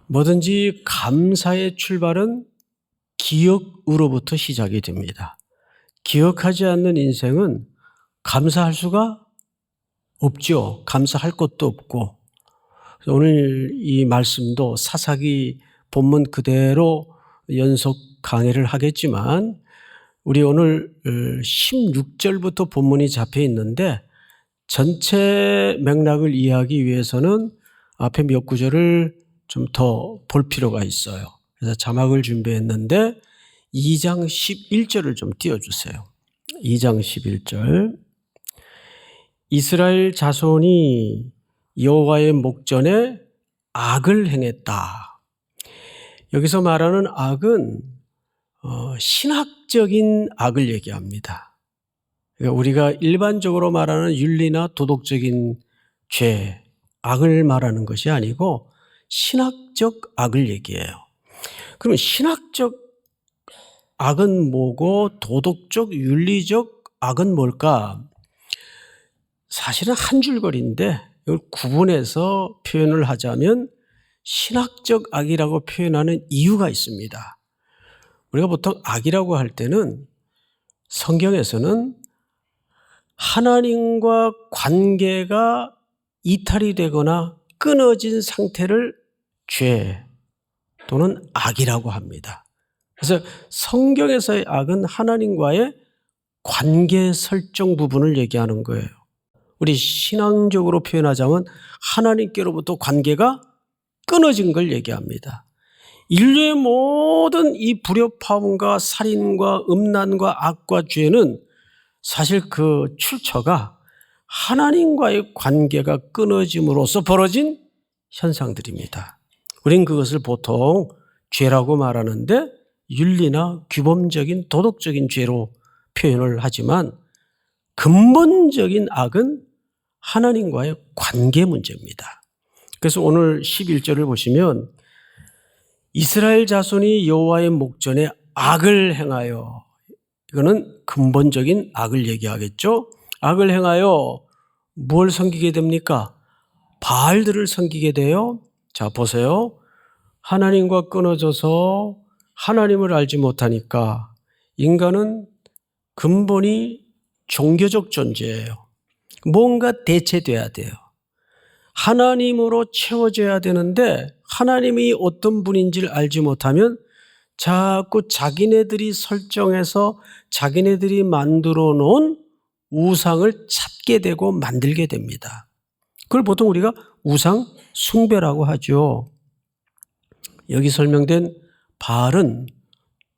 뭐든지 감사의 출발은 기억으로부터 시작이 됩니다. 기억하지 않는 인생은 감사할 수가 없죠. 감사할 것도 없고. 오늘 이 말씀도 사사기 본문 그대로 연속 강의를 하겠지만 우리 오늘 16절부터 본문이 잡혀 있는데 전체 맥락을 이해하기 위해서는 앞에 몇 구절을 좀 더 볼 필요가 있어요. 그래서 자막을 준비했는데 2장 11절을 좀 띄워주세요. 2장 11절. 이스라엘 자손이 여호와의 목전에 악을 행했다. 여기서 말하는 악은 신학적인 악을 얘기합니다. 그러니까 우리가 일반적으로 말하는 윤리나 도덕적인 죄, 악을 말하는 것이 아니고 신학적 악을 얘기해요. 그러면 신학적 악은 뭐고 도덕적, 윤리적 악은 뭘까? 사실은 한 줄거리인데 이걸 구분해서 표현을 하자면 신학적 악이라고 표현하는 이유가 있습니다. 우리가 보통 악이라고 할 때는 성경에서는 하나님과 관계가 이탈이 되거나 끊어진 상태를 죄 또는 악이라고 합니다. 그래서 성경에서의 악은 하나님과의 관계 설정 부분을 얘기하는 거예요. 우리 신앙적으로 표현하자면 하나님께로부터 관계가 끊어진 걸 얘기합니다. 인류의 모든 이 불협화음과 살인과 음란과 악과 죄는 사실 그 출처가 하나님과의 관계가 끊어짐으로써 벌어진 현상들입니다. 우린 그것을 보통 죄라고 말하는데 윤리나 규범적인 도덕적인 죄로 표현을 하지만 근본적인 악은 하나님과의 관계 문제입니다. 그래서 오늘 11절을 보시면 이스라엘 자손이 여호와의 목전에 악을 행하여, 이거는 근본적인 악을 얘기하겠죠. 악을 행하여 뭘 섬기게 됩니까? 바알들을 섬기게 돼요. 자, 보세요. 하나님과 끊어져서 하나님을 알지 못하니까 인간은 근본이 종교적 존재예요. 뭔가 대체돼야 돼요. 하나님으로 채워져야 되는데 하나님이 어떤 분인지를 알지 못하면 자꾸 자기네들이 설정해서 자기네들이 만들어 놓은 우상을 찾게 되고 만들게 됩니다. 그걸 보통 우리가 우상 숭배라고 하죠. 여기 설명된 바알은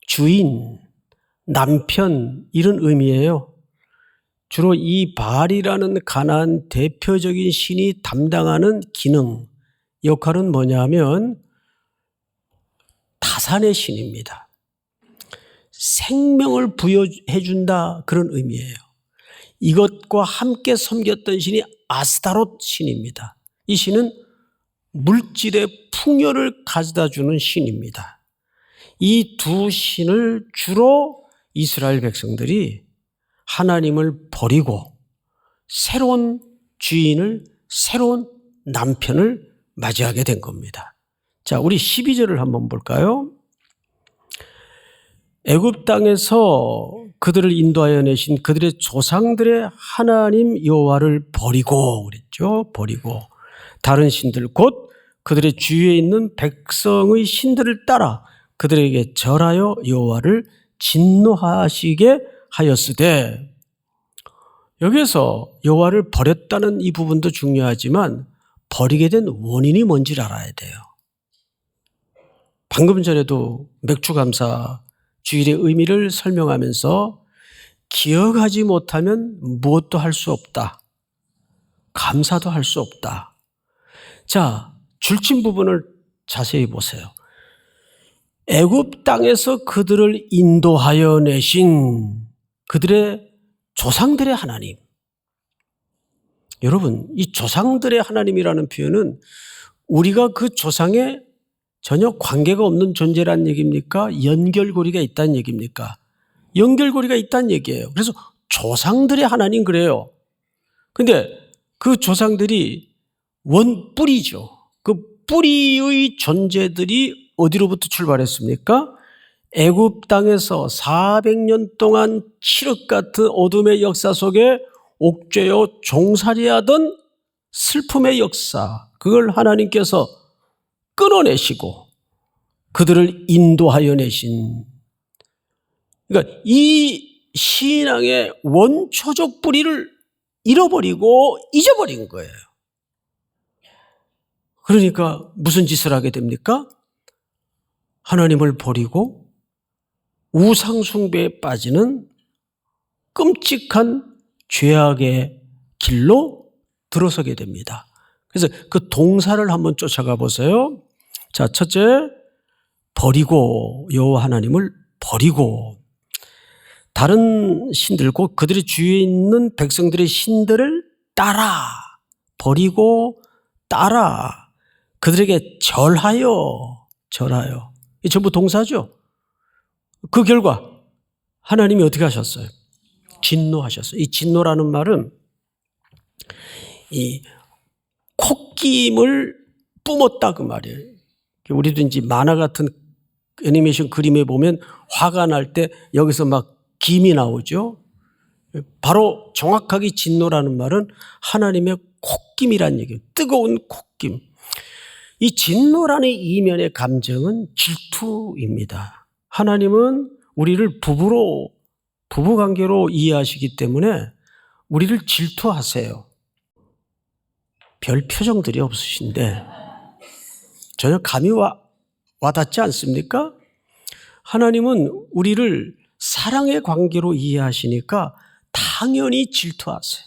주인, 남편 이런 의미예요. 주로 이 바알이라는 가나안 대표적인 신이 담당하는 기능, 역할은 뭐냐면 타산의 신입니다. 생명을 부여해 준다 그런 의미예요. 이것과 함께 섬겼던 신이 아스타롯 신입니다. 이 신은 물질의 풍요를 가져다 주는 신입니다. 이 두 신을 주로 이스라엘 백성들이 하나님을 버리고 새로운 주인을, 새로운 남편을 맞이하게 된 겁니다. 자, 우리 12절을 한번 볼까요? 애굽 땅에서 그들을 인도하여 내신 그들의 조상들의 하나님 여호와를 버리고 그랬죠. 버리고 다른 신들 곧 그들의 주위에 있는 백성의 신들을 따라 그들에게 절하여 여호와를 진노하시게 하였으되, 여기에서 여호와를 버렸다는 이 부분도 중요하지만 버리게 된 원인이 뭔지를 알아야 돼요. 방금 전에도 맥주감사 주일의 의미를 설명하면서 기억하지 못하면 무엇도 할 수 없다. 감사도 할 수 없다. 자, 줄친 부분을 자세히 보세요. 애굽 땅에서 그들을 인도하여 내신 그들의 조상들의 하나님. 여러분, 이 조상들의 하나님이라는 표현은 우리가 그 조상에 전혀 관계가 없는 존재란 얘기입니까? 연결고리가 있다는 얘기입니까? 연결고리가 있다는 얘기예요. 그래서 조상들의 하나님 그래요. 근데 그 조상들이 원뿌리죠. 그 뿌리의 존재들이 어디로부터 출발했습니까? 애굽 땅에서 400년 동안 칠흑 같은 어둠의 역사 속에 옥죄어 종살이하던 슬픔의 역사, 그걸 하나님께서 끊어내시고 그들을 인도하여 내신, 그러니까 이 신앙의 원초적 뿌리를 잃어버리고 잊어버린 거예요. 그러니까 무슨 짓을 하게 됩니까? 하나님을 버리고 우상 숭배에 빠지는 끔찍한 죄악의 길로 들어서게 됩니다. 그래서 그 동사를 한번 쫓아가 보세요. 자, 첫째, 버리고, 여호와 하나님을 버리고 다른 신들과 그들의 주위에 있는 백성들의 신들을 따라, 버리고 따라 그들에게 절하여. 이 전부 동사죠. 그 결과 하나님이 어떻게 하셨어요? 진노하셨어요. 이 진노라는 말은 이 콧김을 뿜었다 그 말이에요. 우리도 이제 만화 같은 애니메이션 그림에 보면 화가 날 때 여기서 막 김이 나오죠. 바로 정확하게 진노라는 말은 하나님의 콧김이란 얘기예요. 뜨거운 콧김. 이 진노라는 이면의 감정은 질투입니다. 하나님은 우리를 부부관계로 이해하시기 때문에 우리를 질투하세요. 별 표정들이 없으신데 전혀 감이 와닿지 않습니까? 하나님은 우리를 사랑의 관계로 이해하시니까 당연히 질투하세요.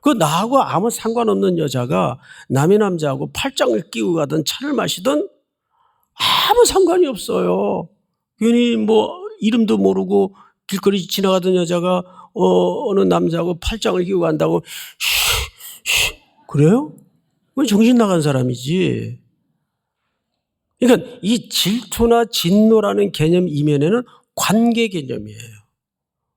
그 나하고 아무 상관없는 여자가 남의 남자하고 팔짱을 끼고 가든 차를 마시든 아무 상관이 없어요. 괜히 뭐 이름도 모르고 길거리 지나가던 여자가 어느 남자하고 팔짱을 끼고 간다고 그래요? 그건 정신 나간 사람이지. 그러니까 이 질투나 진노라는 개념 이면에는 관계 개념이에요.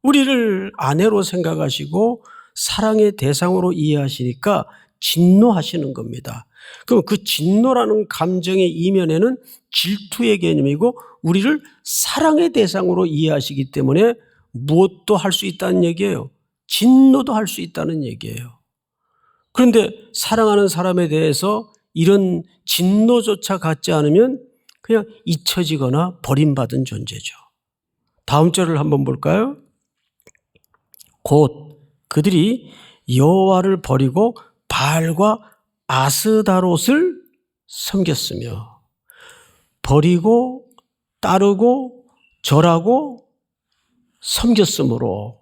우리를 아내로 생각하시고 사랑의 대상으로 이해하시니까 진노하시는 겁니다. 그럼 그 진노라는 감정의 이면에는 질투의 개념이고 우리를 사랑의 대상으로 이해하시기 때문에 무엇도 할 수 있다는 얘기예요. 진노도 할 수 있다는 얘기예요. 그런데 사랑하는 사람에 대해서 이런 진노조차 갖지 않으면 그냥 잊혀지거나 버림받은 존재죠. 다음 절을 한번 볼까요? 곧 그들이 여호와를 버리고 바알과 아스다롯을 섬겼으며, 버리고 따르고 절하고 섬겼으므로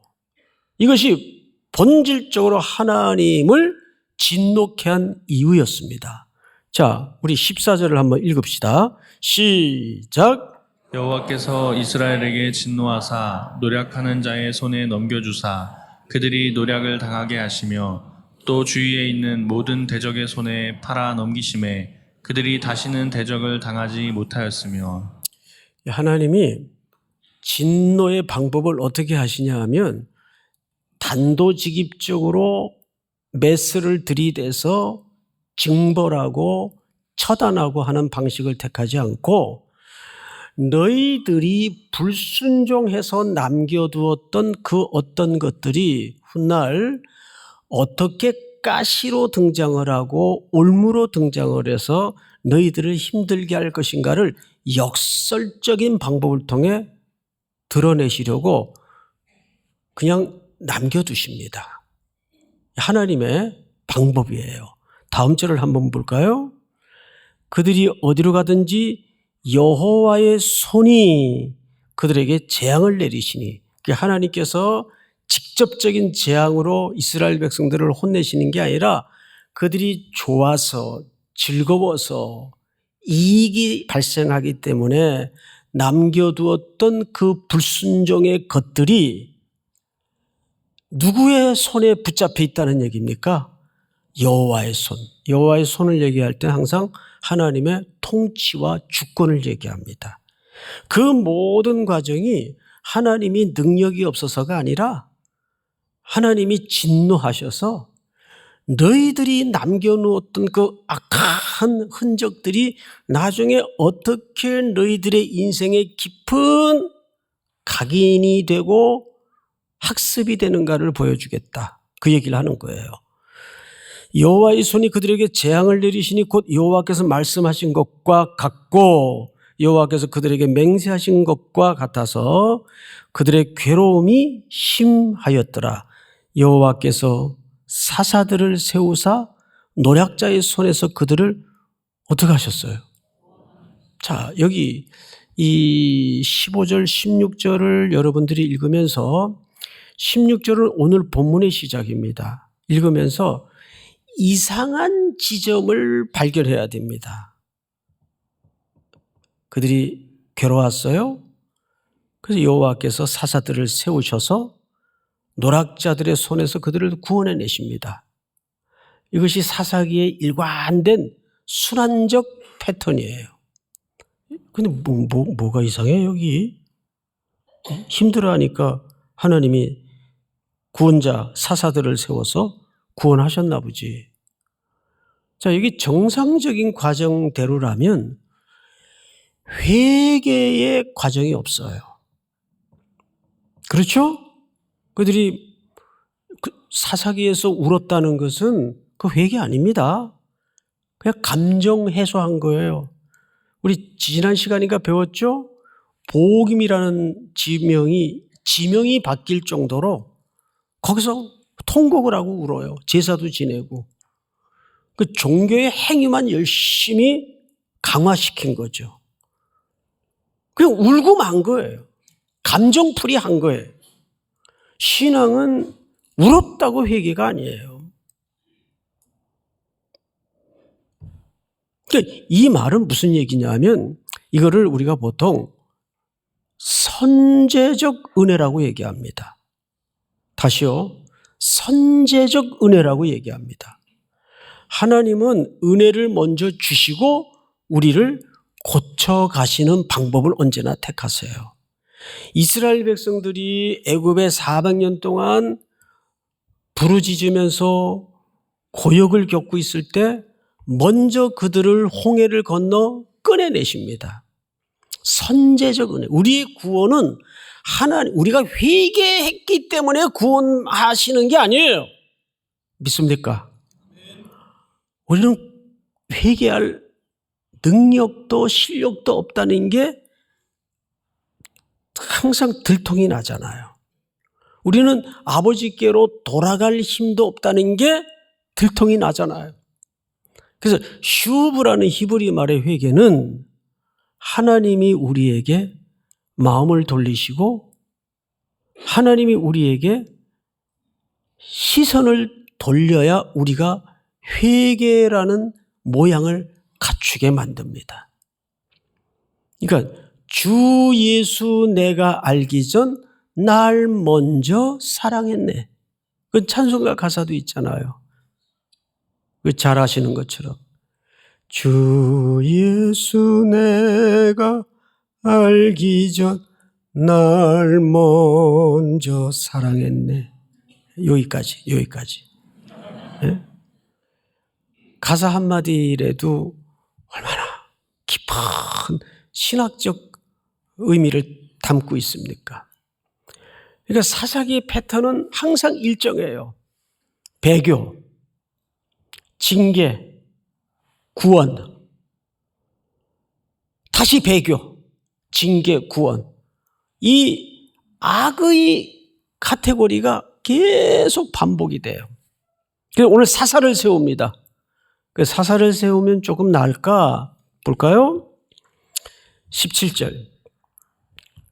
이것이 본질적으로 하나님을 진노케 한 이유였습니다. 자, 우리 14절을 한번 읽읍시다. 시작. 여호와께서 이스라엘에게 진노하사 노략하는 자의 손에 넘겨주사 그들이 노략을 당하게 하시며 또 주위에 있는 모든 대적의 손에 팔아 넘기심에 그들이 다시는 대적을 당하지 못하였으며. 하나님이 진노의 방법을 어떻게 하시냐 하면 단도직입적으로 메스를 들이대서 징벌하고 처단하고 하는 방식을 택하지 않고 너희들이 불순종해서 남겨두었던 그 어떤 것들이 훗날 어떻게 가시로 등장을 하고 올무로 등장을 해서 너희들을 힘들게 할 것인가를 역설적인 방법을 통해 드러내시려고 그냥 남겨두십니다. 하나님의 방법이에요. 다음 절을 한번 볼까요? 그들이 어디로 가든지 여호와의 손이 그들에게 재앙을 내리시니, 하나님께서 직접적인 재앙으로 이스라엘 백성들을 혼내시는 게 아니라 그들이 좋아서 즐거워서 이익이 발생하기 때문에 남겨두었던 그 불순종의 것들이 누구의 손에 붙잡혀 있다는 얘기입니까? 여호와의 손. 여호와의 손을 얘기할 때 항상 하나님의 통치와 주권을 얘기합니다. 그 모든 과정이 하나님이 능력이 없어서가 아니라 하나님이 진노하셔서 너희들이 남겨놓았던 그 악한 흔적들이 나중에 어떻게 너희들의 인생의 깊은 각인이 되고 학습이 되는가를 보여주겠다. 그 얘기를 하는 거예요. 여호와의 손이 그들에게 재앙을 내리시니 곧 여호와께서 말씀하신 것과 같고 여호와께서 그들에게 맹세하신 것과 같아서 그들의 괴로움이 심하였더라. 여호와께서 사사들을 세우사 노략자의 손에서 그들을 어떻게 하셨어요? 자, 여기 이 15절, 16절을 여러분들이 읽으면서 16절은 오늘 본문의 시작입니다. 읽으면서 이상한 지점을 발견해야 됩니다. 그들이 괴로웠어요. 그래서 여호와께서 사사들을 세우셔서 노략자들의 손에서 그들을 구원해 내십니다. 이것이 사사기의 일관된 순환적 패턴이에요. 근데 뭐가 이상해 여기? 힘들어하니까 하나님이 구원자 사사들을 세워서 구원하셨나 보지. 자, 여기 정상적인 과정대로라면 회개의 과정이 없어요. 그렇죠? 그들이 사사기에서 울었다는 것은 그 회개 아닙니다. 그냥 감정 해소한 거예요. 우리 지난 시간인가 배웠죠? 복음이라는 지명이 바뀔 정도로 거기서 통곡을 하고 울어요. 제사도 지내고. 그 종교의 행위만 열심히 강화시킨 거죠. 그냥 울고 만 거예요. 감정풀이 한 거예요. 신앙은 울었다고 회개가 아니에요. 그러니까 이 말은 무슨 얘기냐면 이거를 우리가 보통 선제적 은혜라고 얘기합니다. 다시요. 선제적 은혜라고 얘기합니다. 하나님은 은혜를 먼저 주시고 우리를 고쳐가시는 방법을 언제나 택하세요. 이스라엘 백성들이 애굽에 400년 동안 부르짖으면서 고역을 겪고 있을 때 먼저 그들을 홍해를 건너 꺼내내십니다. 선제적 은혜. 우리의 구원은 하나님, 우리가 회개했기 때문에 구원하시는 게 아니에요. 믿습니까? 우리는 회개할 능력도 실력도 없다는 게 항상 들통이 나잖아요. 우리는 아버지께로 돌아갈 힘도 없다는 게 들통이 나잖아요. 그래서 슈브라는 히브리 말의 회개는 하나님이 우리에게 마음을 돌리시고 하나님이 우리에게 시선을 돌려야 우리가 회개라는 모양을 갖추게 만듭니다. 그러니까 주 예수 내가 알기 전 날 먼저 사랑했네. 그 찬송가 가사도 있잖아요. 그 잘 아시는 것처럼 주 예수 내가 알기 전 날 먼저 사랑했네. 여기까지. 네? 가사 한마디라도 얼마나 깊은 신학적 의미를 담고 있습니까? 그러니까 사사기의 패턴은 항상 일정해요. 배교, 징계, 구원, 다시 배교, 징계, 구원. 이 악의 카테고리가 계속 반복이 돼요. 그래서 오늘 사사를 세웁니다. 그 사사를 세우면 조금 나을까 볼까요? 17절.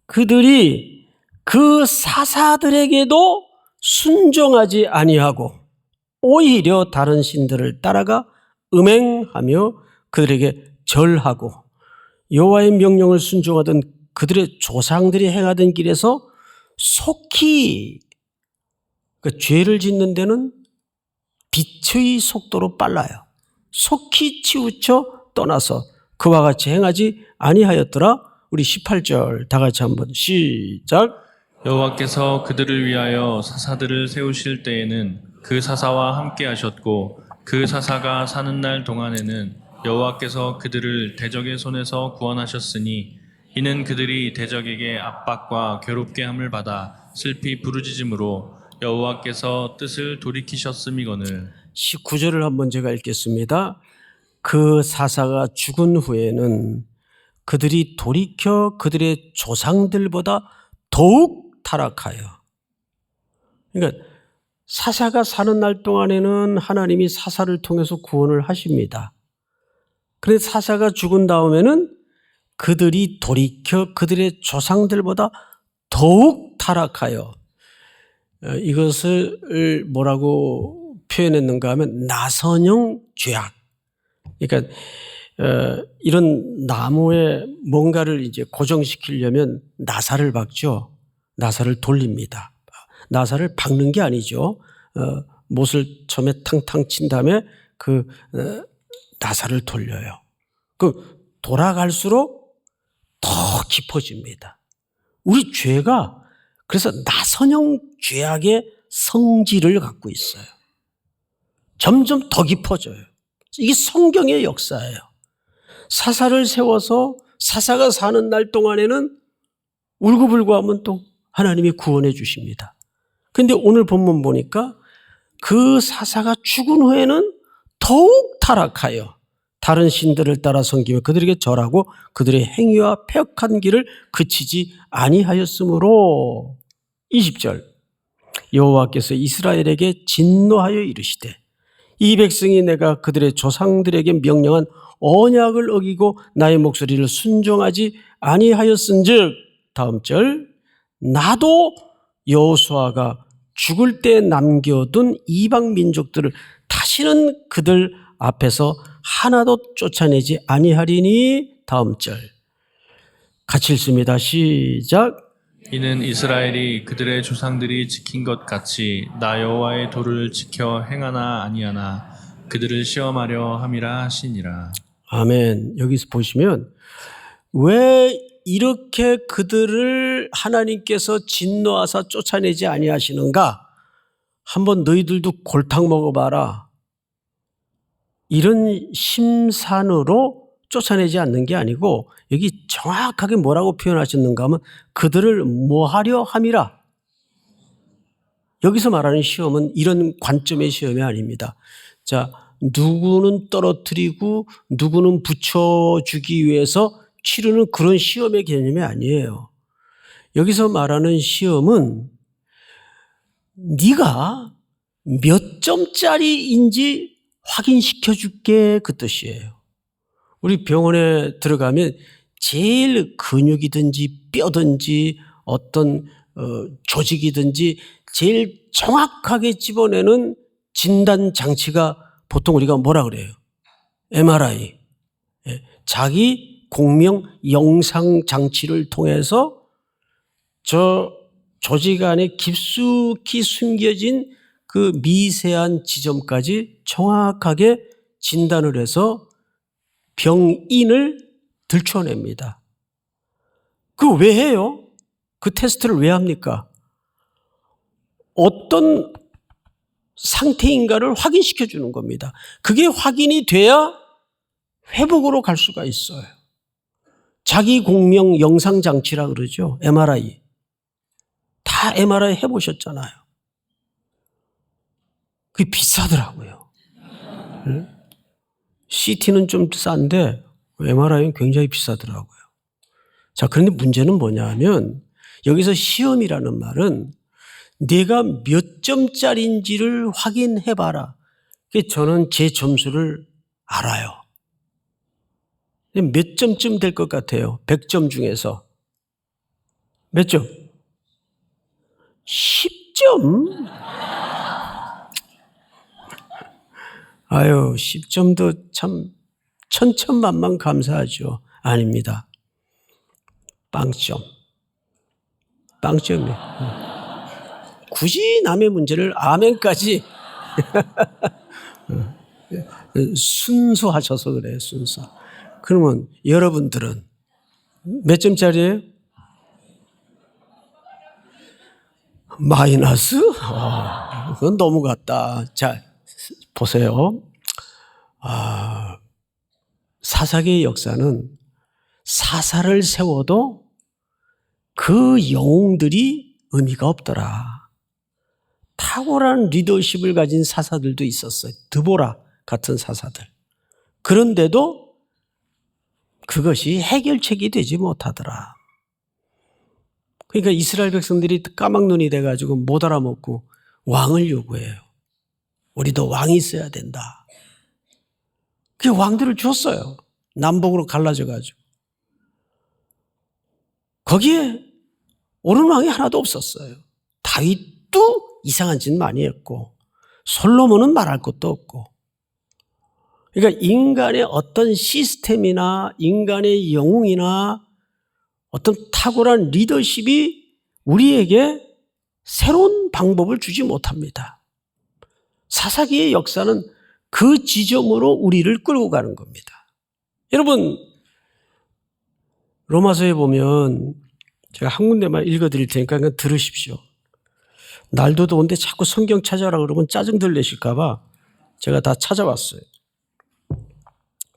그들이 그 사사들에게도 순종하지 아니하고 오히려 다른 신들을 따라가 음행하며 그들에게 절하고 여호와의 명령을 순종하던 그들의 조상들이 행하던 길에서 속히 그 죄를 짓는 데는 빛의 속도로 빨라요. 속히 치우쳐 떠나서 그와 같이 행하지 아니하였더라. 우리 18절 다 같이 한번 시작. 여호와께서 그들을 위하여 사사들을 세우실 때에는 그 사사와 함께 하셨고 그 사사가 사는 날 동안에는 여호와께서 그들을 대적의 손에서 구원하셨으니 이는 그들이 대적에게 압박과 괴롭게 함을 받아 슬피 부르짖음으로 여호와께서 뜻을 돌이키셨음이거늘. 19절을 한번 제가 읽겠습니다. 그 사사가 죽은 후에는 그들이 돌이켜 그들의 조상들보다 더욱 타락하여. 그러니까 사사가 사는 날 동안에는 하나님이 사사를 통해서 구원을 하십니다. 그런데 사사가 죽은 다음에는 그들이 돌이켜 그들의 조상들보다 더욱 타락하여, 이것을 뭐라고 표현했는가 하면 나선형 죄악. 그러니까 이런 나무에 뭔가를 이제 고정시키려면 나사를 박죠. 나사를 돌립니다. 나사를 박는 게 아니죠. 못을 처음에 탕탕 친 다음에 그 나사를 돌려요. 그 돌아갈수록 더 깊어집니다. 우리 죄가 그래서 나선형 죄악의 성질을 갖고 있어요. 점점 더 깊어져요. 이게 성경의 역사예요. 사사를 세워서 사사가 사는 날 동안에는 울고불고 하면 또 하나님이 구원해 주십니다. 그런데 오늘 본문 보니까 그 사사가 죽은 후에는 더욱 타락하여 다른 신들을 따라 섬기며 그들에게 절하고 그들의 행위와 패역한 길을 그치지 아니하였으므로 20절 여호와께서 이스라엘에게 진노하여 이르시되 이 백성이 내가 그들의 조상들에게 명령한 언약을 어기고 나의 목소리를 순종하지 아니하였은즉 다음 절 나도 여호수아가 죽을 때 남겨둔 이방 민족들을 다시는 그들 앞에서 하나도 쫓아내지 아니하리니 다음 절 같이 읽습니다. 시작. 이는 이스라엘이 그들의 조상들이 지킨 것 같이 나 여호와의 도를 지켜 행하나 아니하나 그들을 시험하려 함이라 하시니라. 아멘. 여기서 보시면 왜 이렇게 그들을 하나님께서 진노하사 쫓아내지 아니하시는가? 한번 너희들도 골탕 먹어봐라. 이런 심산으로 쫓아내지 않는 게 아니고 여기 정확하게 뭐라고 표현하셨는가 하면 그들을 뭐하려 함이라. 여기서 말하는 시험은 이런 관점의 시험이 아닙니다. 자, 누구는 떨어뜨리고 누구는 붙여주기 위해서 치르는 그런 시험의 개념이 아니에요. 여기서 말하는 시험은 네가 몇 점짜리인지 확인시켜 줄게 그 뜻이에요. 우리 병원에 들어가면 제일 근육이든지 뼈든지 어떤 조직이든지 제일 정확하게 집어내는 진단 장치가 보통 우리가 뭐라 그래요? MRI. 자기 공명 영상 장치를 통해서 저 조직 안에 깊숙이 숨겨진 그 미세한 지점까지 정확하게 진단을 해서 병인을 들춰냅니다. 그거 왜 해요? 그 테스트를 왜 합니까? 어떤 상태인가를 확인시켜 주는 겁니다. 그게 확인이 돼야 회복으로 갈 수가 있어요. 자기 공명 영상 장치라 그러죠. MRI. 다 MRI 해보셨잖아요. 그게 비싸더라고요. CT는 좀 싼데 MRI는 굉장히 비싸더라고요. 자, 그런데 문제는 뭐냐 하면 여기서 시험이라는 말은 내가 몇 점짜리인지를 확인해봐라. 저는 제 점수를 알아요. 몇 점쯤 될 것 같아요? 100점 중에서. 몇 점? 10점? 아유, 10점도 참 천천만만 감사하죠. 아닙니다. 빵점. 빵점이에요. 굳이 남의 문제를 아멘까지 순수하셔서 그래요. 순수. 그러면 여러분들은 몇 점짜리예요? 마이너스? 그건 너무 같다. 자, 보세요. 사사기의 역사는 사사를 세워도 그 영웅들이 의미가 없더라. 탁월한 리더십을 가진 사사들도 있었어요. 드보라 같은 사사들. 그런데도 그것이 해결책이 되지 못하더라. 그러니까 이스라엘 백성들이 까막눈이 돼가지고 못 알아먹고 왕을 요구해요. 우리도 왕이 있어야 된다. 그 왕들을 줬어요. 남북으로 갈라져가지고. 거기에 옳은 왕이 하나도 없었어요. 다윗도 이상한 짓 많이 했고 솔로몬은 말할 것도 없고. 그러니까 인간의 어떤 시스템이나 인간의 영웅이나 어떤 탁월한 리더십이 우리에게 새로운 방법을 주지 못합니다. 사사기의 역사는 그 지점으로 우리를 끌고 가는 겁니다. 여러분, 로마서에 보면 제가 한 군데만 읽어드릴 테니까 그냥 들으십시오. 날도 더운데 자꾸 성경 찾아라 그러면 짜증들 내실까 봐 제가 다 찾아왔어요.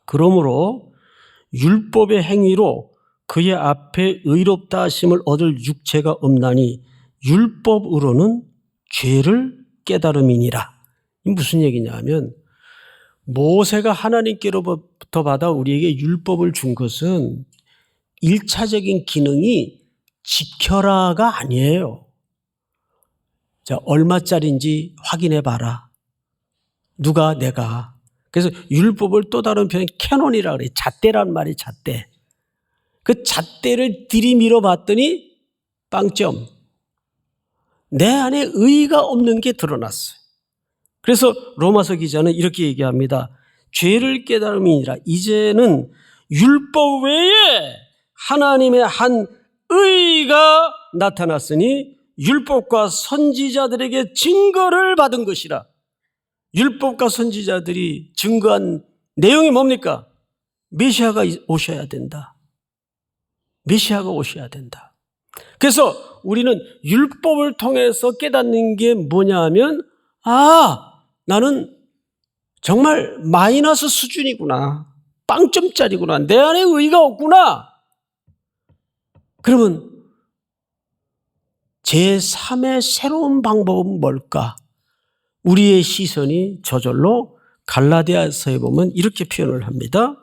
그러므로 율법의 행위로 그의 앞에 의롭다 하심을 얻을 육체가 없나니 율법으로는 죄를 깨달음이니라. 이 무슨 얘기냐 하면 모세가 하나님께로부터 받아 우리에게 율법을 준 것은 1차적인 기능이 지켜라가 아니에요. 자, 얼마짜리인지 확인해 봐라. 누가? 내가. 그래서 율법을 또 다른 표현 캐논이라 그래. 잣대란 말이 잣대. 그 잣대를 들이밀어 봤더니 빵점. 내 안에 의의가 없는 게 드러났어요. 그래서 로마서 기자는 이렇게 얘기합니다. 죄를 깨달음이니라. 이제는 율법 외에 하나님의 한 의의가 나타났으니 율법과 선지자들에게 증거를 받은 것이라. 율법과 선지자들이 증거한 내용이 뭡니까? 메시아가 오셔야 된다. 메시아가 오셔야 된다. 그래서 우리는 율법을 통해서 깨닫는 게 뭐냐 하면 나는 정말 마이너스 수준이구나. 빵점짜리구나. 내 안에 의의가 없구나. 그러면 제3의 새로운 방법은 뭘까? 우리의 시선이 저절로 갈라디아서에 보면 이렇게 표현을 합니다.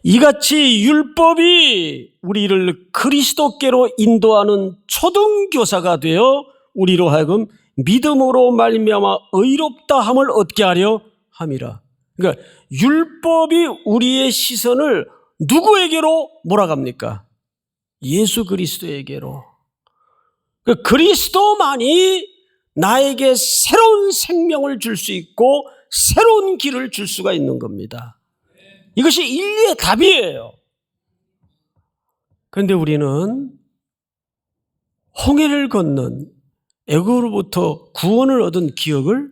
이같이 율법이 우리를 그리스도께로 인도하는 초등교사가 되어 우리로 하여금 믿음으로 말미암아 의롭다 함을 얻게 하려 함이라. 그러니까 율법이 우리의 시선을 누구에게로 몰아갑니까? 예수 그리스도에게로. 그리스도만이 나에게 새로운 생명을 줄 수 있고 새로운 길을 줄 수가 있는 겁니다. 이것이 인류의 답이에요. 그런데 우리는 홍해를 건넌 애국으로부터 구원을 얻은 기억을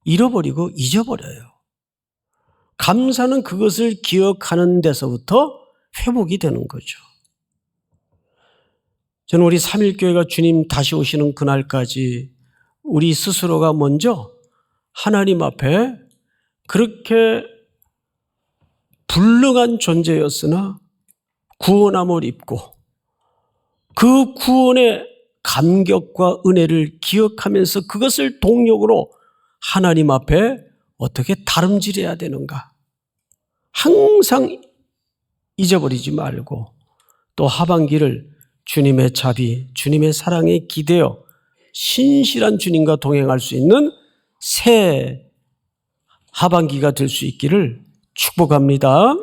잃어버리고 잊어버려요. 감사는 그것을 기억하는 데서부터 회복이 되는 거죠. 저는 우리 3.1교회가 주님 다시 오시는 그날까지 우리 스스로가 먼저 하나님 앞에 그렇게 불능한 존재였으나 구원함을 입고 그 구원의 감격과 은혜를 기억하면서 그것을 동력으로 하나님 앞에 어떻게 다름질해야 되는가. 항상 잊어버리지 말고 또 하반기를 주님의 자비, 주님의 사랑에 기대어 신실한 주님과 동행할 수 있는 새 하반기가 될 수 있기를 축복합니다.